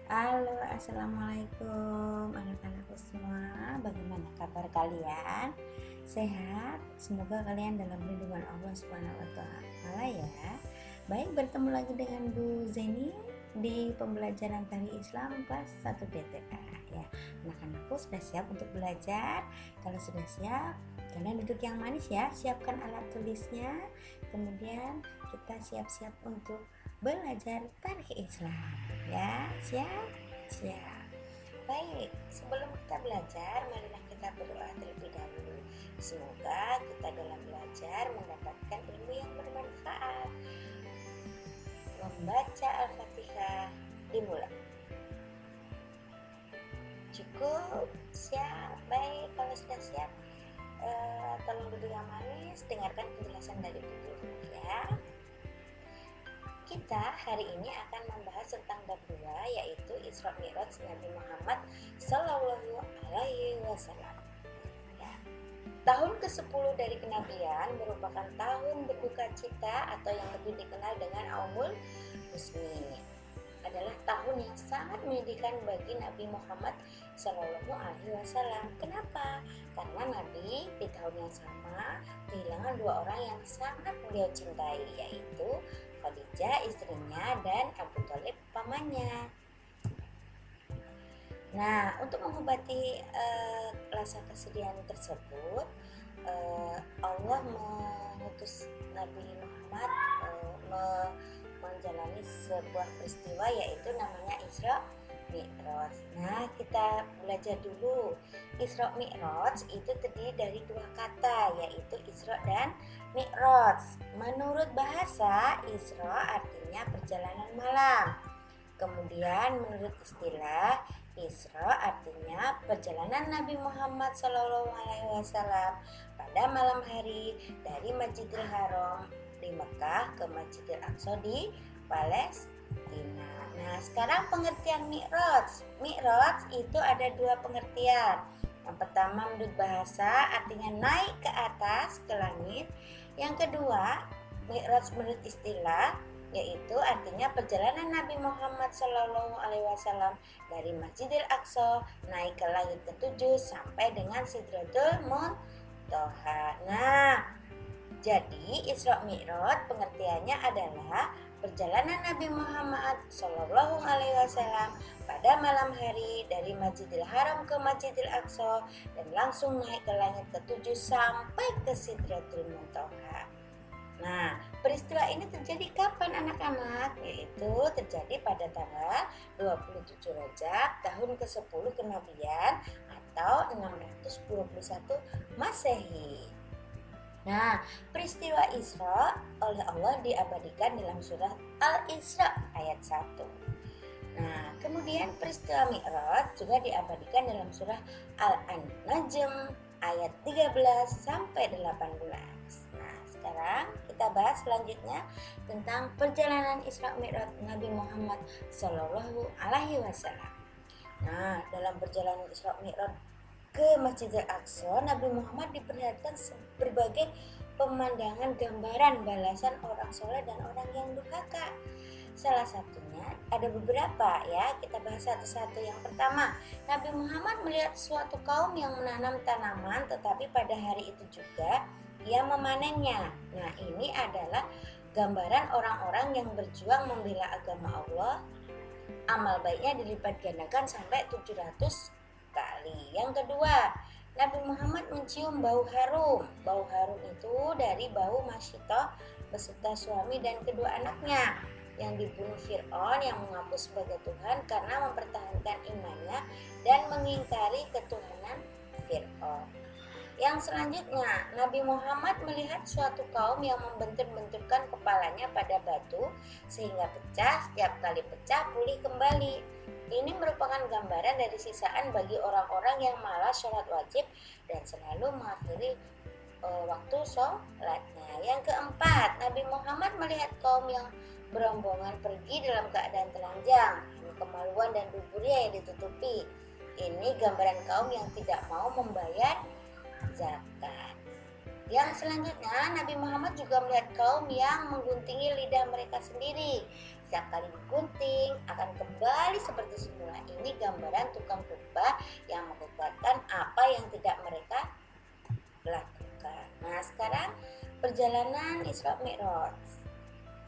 Halo, assalamualaikum anak-anakku semua. Bagaimana kabar kalian? Sehat? Semoga kalian dalam lindungan Allah Subhanahu wa Ta'ala ya. Baik, bertemu lagi dengan Bu Zeni di pembelajaran Tari Islam kelas 1 DTA ya. Anak-anakku sudah siap untuk belajar? Kalau sudah siap, kalian duduk yang manis ya. Siapkan alat tulisnya. Kemudian kita siap-siap untuk belajar Tarikh Islam ya. Siap. Baik, sebelum kita belajar, marilah kita berdoa terlebih dahulu. Semoga kita dalam belajar mendapatkan ilmu yang bermanfaat. Membaca Al-Fatihah dimulai. Cukup? Siap? Baik, kalau sudah siap, tolong duduk yang manis, dengarkan penjelasan dari guru ya. Kita hari ini akan membahas tentang bab 2, yaitu Isra Mi'raj Nabi Muhammad Sallallahu Alaihi Wasallam. Ya. Tahun ke-10 dari kenabian merupakan tahun berduka cita atau yang lebih dikenal dengan Aumul Husni. Adalah tahun yang sangat menyedihkan bagi Nabi Muhammad Sallallahu Alaihi Wasallam. Kenapa? Karena Nabi di tahun yang sama kehilangan dua orang yang sangat beliau cintai, yaitu Khadijah istrinya dan Abu Thalib pamannya. Nah, untuk mengobati rasa kesedihan tersebut, Allah mengutus Nabi Muhammad menjalani sebuah peristiwa, yaitu namanya Isra Mi'raj. Nah, kita belajar dulu. Isra Mi'raj itu terdiri dari dua kata, yaitu Isra dan Mi'raj. Menurut bahasa, Isra artinya perjalanan malam. Kemudian menurut istilah, Isra artinya perjalanan Nabi Muhammad SAW pada malam hari dari Masjidil Haram di Mekah ke Masjidil Aqsa di Palestina. Nah, sekarang pengertian Mi'raj. Mi'raj itu ada dua pengertian. Yang pertama menurut bahasa artinya naik ke atas ke langit. Yang kedua, Mi'raj menurut istilah yaitu artinya perjalanan Nabi Muhammad Sallallahu Alaihi Wasallam dari Masjidil Aqsa naik ke langit ke-7 sampai dengan Sidratul Muntaha. Nah, jadi Isra Mi'raj pengertiannya adalah perjalanan Nabi Muhammad Shallallahu Alaihi Wasallam pada malam hari dari Masjidil Haram ke Masjidil Aqsa dan langsung naik ke langit ke-7 sampai ke Sidratul Muntaha. Nah, peristiwa ini terjadi kapan anak-anak? Yaitu terjadi pada tanggal 27 Rajab tahun ke-10 kenabian atau 621 Masehi. Nah, peristiwa Isra oleh Allah diabadikan dalam surah Al-Isra ayat 1. Nah, kemudian peristiwa Mi'raj juga diabadikan dalam surah Al-Najm ayat 13 sampai 18. Nah, sekarang kita bahas selanjutnya tentang perjalanan Isra Mi'raj Nabi Muhammad Sallallahu Alaihi Wasallam. Nah, dalam perjalanan Isra Mi'raj ke Masjidil Aqsa, Nabi Muhammad diperlihatkan berbagai pemandangan gambaran balasan orang soleh dan orang yang durhaka. Salah satunya ada beberapa ya, kita bahas satu-satu. Yang pertama, Nabi Muhammad melihat suatu kaum yang menanam tanaman tetapi pada hari itu juga ia memanennya. Nah, ini adalah gambaran orang-orang yang berjuang membela agama Allah. Amal baiknya dilipat gandakan sampai 700 kali. Yang kedua, Nabi Muhammad mencium bau harum. Bau harum itu dari bau Masyitah beserta suami dan kedua anaknya yang dibunuh Fir'aun yang mengaku sebagai Tuhan karena mempertahankan imannya dan mengingkari ketuhanan Fir'aun. Yang selanjutnya, Nabi Muhammad melihat suatu kaum yang membentur-benturkan kepalanya pada batu sehingga pecah, setiap kali pecah pulih kembali. Ini merupakan gambaran dari sisaan bagi orang-orang yang malas sholat wajib dan selalu mengakhiri waktu sholatnya. Yang keempat, Nabi Muhammad melihat kaum yang berombongan pergi dalam keadaan telanjang, kemaluan dan duburnya yang ditutupi. Ini gambaran kaum yang tidak mau membayar zakat. Yang selanjutnya, Nabi Muhammad juga melihat kaum yang mengguntingi lidah mereka sendiri Setiap kali digunting akan kembali seperti semula. Ini gambaran tukang khotbah yang menguatkan apa yang tidak mereka lakukan. Nah, sekarang perjalanan Isra Mi'raj.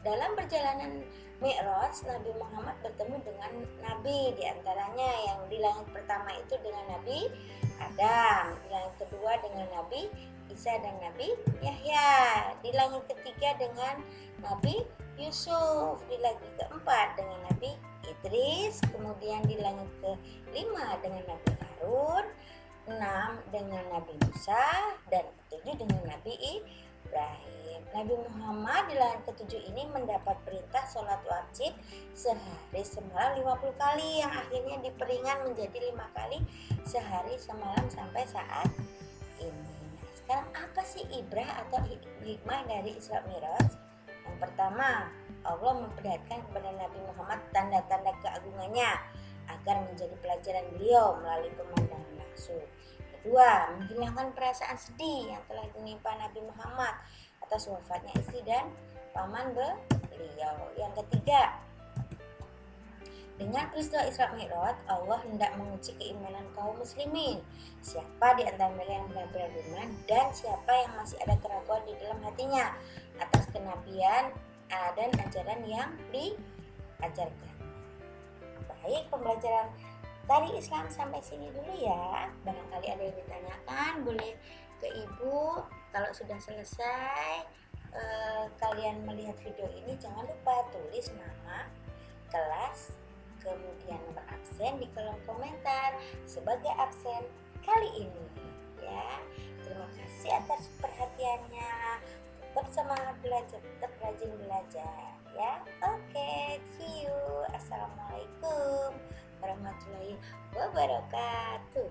Dalam perjalanan Mi'raj, Nabi Muhammad bertemu dengan Nabi, diantaranya yang di langit pertama itu dengan Nabi Adam, di langit kedua dengan Nabi Isa dan Nabi Yahya, di langit ketiga dengan Nabi Yusuf, di langit keempat dengan Nabi Idris, kemudian di langit kelima dengan Nabi Harun, 6 dengan Nabi Musa, dan ketujuh dengan Nabi Ibrahim. Nabi Muhammad di langit ketujuh ini mendapat perintah sholat wajib sehari semalam 50 kali yang akhirnya diperingan menjadi 5 kali sehari semalam sampai saat ini. Nah, sekarang apa sih ibrah atau hikmah dari Isra Mi'raj? Yang pertama, Allah memperlihatkan kepada Nabi Muhammad tanda-tanda keagungannya agar menjadi pelajaran beliau melalui pemandangan langsung. Kedua, menghilangkan perasaan sedih yang telah menimpa Nabi Muhammad atas wafatnya istri dan paman beliau. Yang ketiga, dengan peristiwa Isra Mi'raj, Allah hendak menguji keimanan kaum muslimin. Siapa di antara mereka yang benar-benar beriman dan siapa yang masih ada keraguan di dalam hatinya atas kenabian dan ajaran yang diajarkan. Baik, pembelajaran dari Islam sampai sini dulu ya. Barangkali ada yang ditanyakan, boleh ke Ibu. Kalau sudah selesai kalian melihat video ini, jangan lupa tulis nama, kelas, kemudian nomor absen di kolom komentar sebagai absen kali ini ya. Terima kasih atas perhatiannya. Tetap semangat belajar, tetap rajin belajar ya. Oke, see you. Assalamualaikum warahmatullahi wabarakatuh.